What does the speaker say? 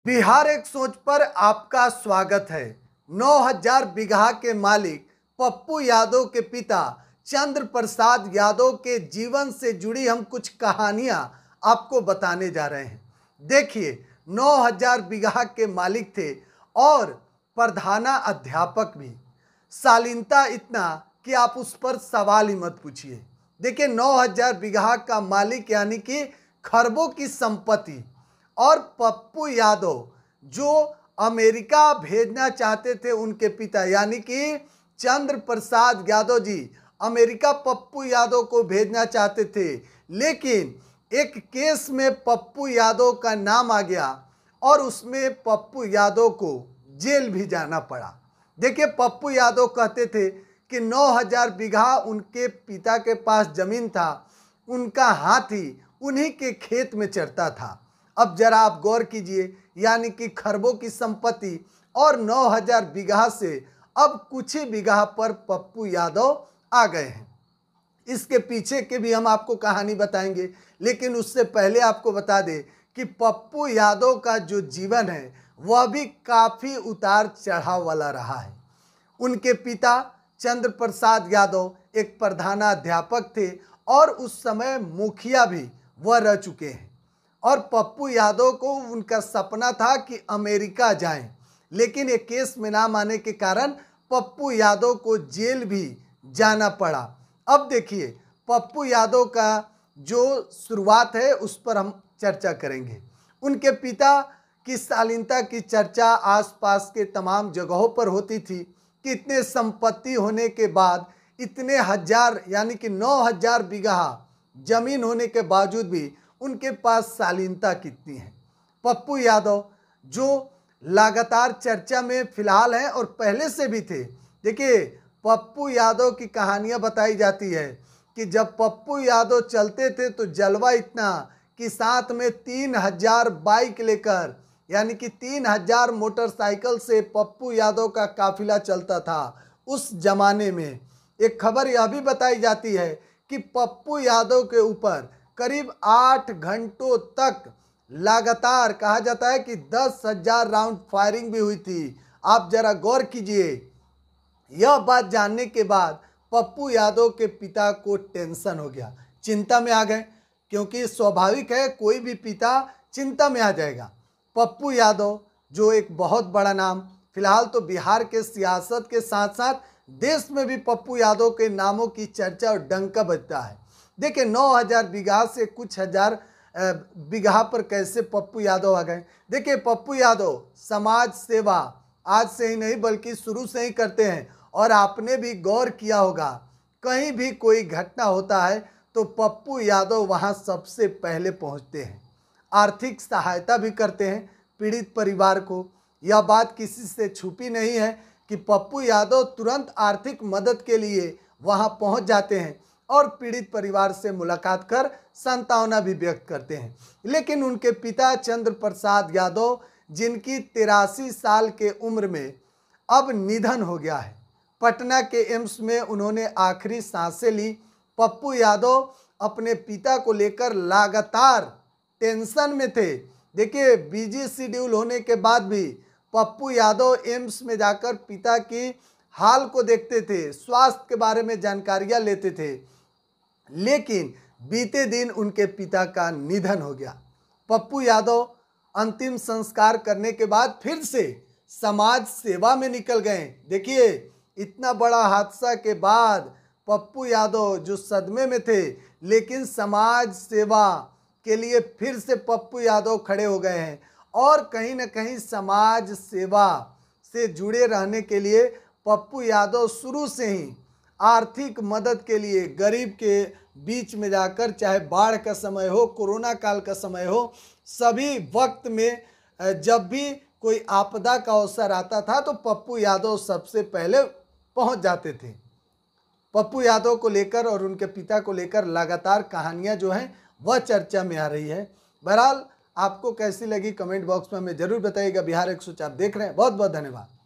बिहार एक सोच पर आपका स्वागत है। 9000 बीघा के मालिक पप्पू यादव के पिता चंद्र प्रसाद यादव के जीवन से जुड़ी हम कुछ कहानियां आपको बताने जा रहे हैं। देखिए, 9000 बीघा के मालिक थे और प्रधाना अध्यापक भी। शालीनता इतना कि आप उस पर सवाल ही मत पूछिए। देखिए, 9000 बीघा का मालिक यानी कि खरबों की संपत्ति, और पप्पू यादव जो अमेरिका भेजना चाहते थे, उनके पिता यानी कि चंद्र प्रसाद यादव जी अमेरिका पप्पू यादव को भेजना चाहते थे, लेकिन एक केस में पप्पू यादव का नाम आ गया और उसमें पप्पू यादव को जेल भी जाना पड़ा। देखिए, पप्पू यादव कहते थे कि 9000 बीघा उनके पिता के पास जमीन था, उनका हाथी उन्हीं के खेत में चरता था। अब जरा आप गौर कीजिए, यानी कि खरबों की संपत्ति और 9000 बीघा से अब कुछ ही बीघा पर पप्पू यादव आ गए हैं। इसके पीछे के भी हम आपको कहानी बताएंगे, लेकिन उससे पहले आपको बता दें कि पप्पू यादव का जो जीवन है वह भी काफ़ी उतार चढ़ाव वाला रहा है। उनके पिता चंद्र प्रसाद यादव एक प्रधानाध्यापक थे और उस समय मुखिया भी वह रह चुके हैं। और पप्पू यादव को उनका सपना था कि अमेरिका जाएं, लेकिन एक केस में नाम आने के कारण पप्पू यादव को जेल भी जाना पड़ा। अब देखिए, पप्पू यादव का जो शुरुआत है उस पर हम चर्चा करेंगे। उनके पिता की शालीनता की चर्चा आसपास के तमाम जगहों पर होती थी कि इतने संपत्ति होने के बाद, इतने हजार यानी कि 9000 बीघा जमीन होने के बावजूद भी उनके पास शालीनता कितनी है। पप्पू यादव जो लगातार चर्चा में फिलहाल हैं और पहले से भी थे। देखिए, पप्पू यादव की कहानियां बताई जाती है कि जब पप्पू यादव चलते थे तो जलवा इतना कि साथ में 3000 बाइक लेकर, यानी कि 3000 मोटरसाइकिल से पप्पू यादव का काफिला चलता था। उस जमाने में एक खबर यह भी बताई जाती है कि पप्पू यादव के ऊपर करीब 8 घंटों तक लगातार, कहा जाता है कि 10,000 राउंड फायरिंग भी हुई थी। आप जरा गौर कीजिए। यह बात जानने के बाद पप्पू यादव के पिता को टेंशन हो गया, चिंता में आ गए, क्योंकि स्वाभाविक है कोई भी पिता चिंता में आ जाएगा। पप्पू यादव जो एक बहुत बड़ा नाम, फिलहाल तो बिहार के सियासत के साथ साथ देश में भी पप्पू यादव के नामों की चर्चा और डंका बजता है। देखिए, 9000 बीघा से कुछ हजार बीघा पर कैसे पप्पू यादव आ गए। देखिए, पप्पू यादव समाज सेवा आज से ही नहीं बल्कि शुरू से ही करते हैं, और आपने भी गौर किया होगा, कहीं भी कोई घटना होता है तो पप्पू यादव वहां सबसे पहले पहुंचते हैं। आर्थिक सहायता भी करते हैं पीड़ित परिवार को। यह बात किसी से छुपी नहीं है कि पप्पू यादव तुरंत आर्थिक मदद के लिए वहां पहुंच जाते हैं और पीड़ित परिवार से मुलाकात कर सांत्वना भी व्यक्त करते हैं। लेकिन उनके पिता चंद्र प्रसाद यादव, जिनकी 83 साल के उम्र में अब निधन हो गया है, पटना के एम्स में उन्होंने आखिरी सांसें ली। पप्पू यादव अपने पिता को लेकर लगातार टेंशन में थे। देखिए, बिजी शेड्यूल होने के बाद भी पप्पू यादव एम्स में जाकर पिता की हाल को देखते थे, स्वास्थ्य के बारे में जानकारियां लेते थे। लेकिन बीते दिन उनके पिता का निधन हो गया। पप्पू यादव अंतिम संस्कार करने के बाद फिर से समाज सेवा में निकल गए। देखिए, इतना बड़ा हादसा के बाद पप्पू यादव जो सदमे में थे, लेकिन समाज सेवा के लिए फिर से पप्पू यादव खड़े हो गए हैं और कहीं ना कहीं समाज सेवा से जुड़े रहने के लिए पप्पू यादव शुरू से ही आर्थिक मदद के लिए गरीब के बीच में जाकर, चाहे बाढ़ का समय हो, कोरोना काल का समय हो, सभी वक्त में जब भी कोई आपदा का अवसर आता था तो पप्पू यादव सबसे पहले पहुंच जाते थे। पप्पू यादव को लेकर और उनके पिता को लेकर लगातार कहानियां जो हैं वह चर्चा में आ रही है। बहरहाल, आपको कैसी लगी कमेंट बॉक्स में हमें जरूर बताइएगा। बिहार एक सोच आप देख रहे हैं। बहुत बहुत धन्यवाद।